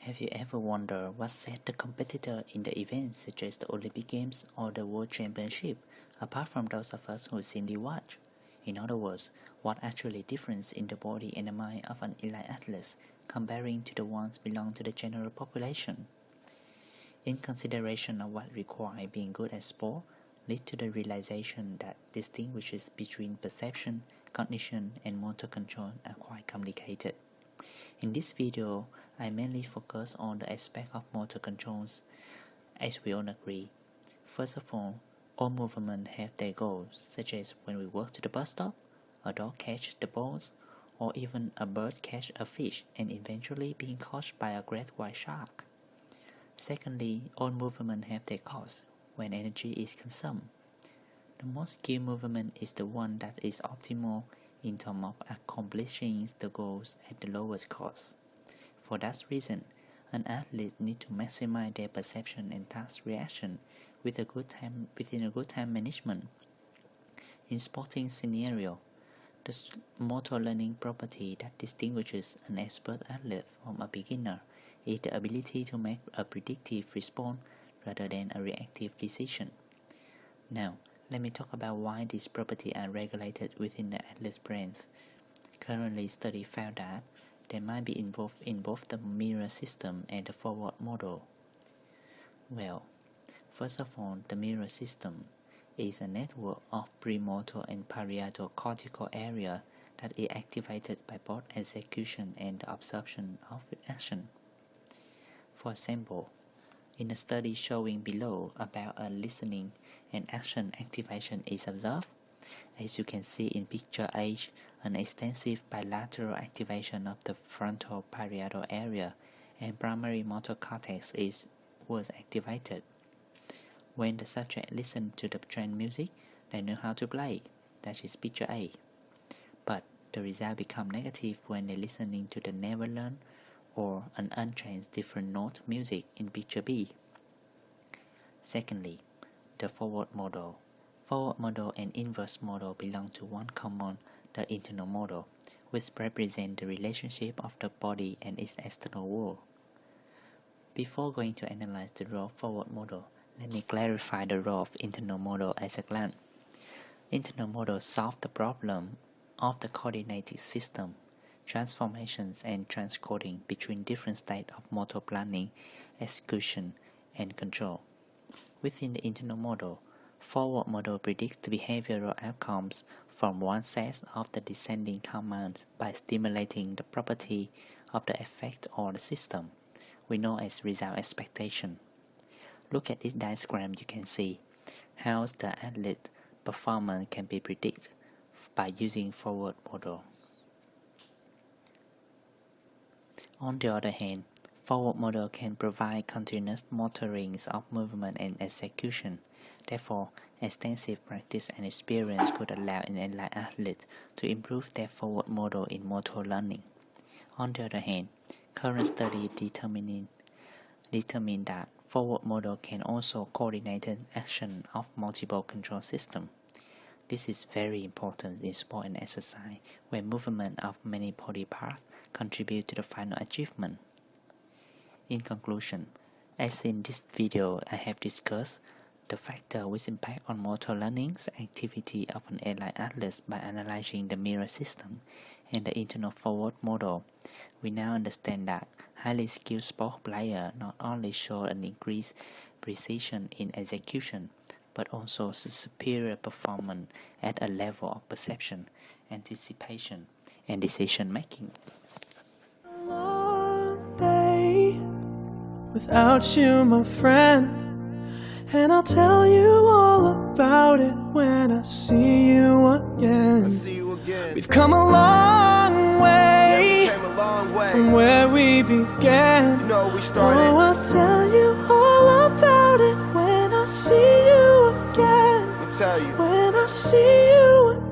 Have you ever wondered what set the competitor in the events such as the Olympic Games or the World Championship, apart from those of us who simply watch? In other words, what actually difference in the body and the mind of an elite athlete comparing to the ones belong to the general population? In consideration of what requires being good at sport, lead to the realization that distinguishes between perception, cognition, and motor control are quite complicated. In this video, I mainly focus on the aspect of motor controls, as we all agree. First of all movements have their goals, such as when we walk to the bus stop, a dog catch the balls, or even a bird catch a fish and eventually being caught by a great white shark. Secondly, all movements have their cost when energy is consumed. The most skilled movement is the one that is optimal in terms of accomplishing the goals at the lowest cost. For that reason, an athlete needs to maximize their perception and task reaction within a good time management. In sporting scenario, the motor learning property that distinguishes an expert athlete from a beginner is the ability to make a predictive response rather than a reactive decision. Now, let me talk about why these properties are regulated within the athlete's brain. Currently, studies found that they might be involved in both the mirror system and the forward model. Well, first of all, the mirror system is a network of premotor and parietal cortical area that is activated by both execution and the absorption of action. For example, in a study showing below about a listening and action activation is observed. As you can see in picture A, an extensive bilateral activation of the frontal parietal area and primary motor cortex was activated. When the subject listened to the trained music, they knew how to play. That is picture A. But the result become negative when they listening to the never learned or an untrained different note music in picture B. Secondly, the forward model. Forward model and inverse model belong to one common, the internal model, which represents the relationship of the body and its external world. Before going to analyze the role of forward model, let me clarify the role of internal model at a glance. Internal model solve the problem of the coordinated system, transformations and transcoding between different states of motor planning, execution, and control. Within the internal model, forward model predicts the behavioral outcomes from one set of the descending commands by stimulating the property of the effect or the system, we know as result expectation. Look at this diagram. You can see how the athlete performance can be predicted by using forward model. On the other hand, forward model can provide continuous monitoring of movement and execution. Therefore, extensive practice and experience could allow an elite athlete to improve their forward model in motor learning. On the other hand, current studies determine that forward model can also coordinate action of multiple control systems. This is very important in sport and exercise, where movement of many body parts contribute to the final achievement. In conclusion, as in this video I have discussed the factor which impact on motor learning's activity of an elite athlete by analyzing the mirror system and the internal forward model. We now understand that highly skilled sport players not only show an increased precision in execution, but also superior performance at a level of perception, anticipation, and decision making. A long day without you, my friend, and I'll tell you all about it when I see you again. We've come a long way, from where we began. We started. Oh, I'll tell you all about it when I see you again. I'll tell you. When I see you again.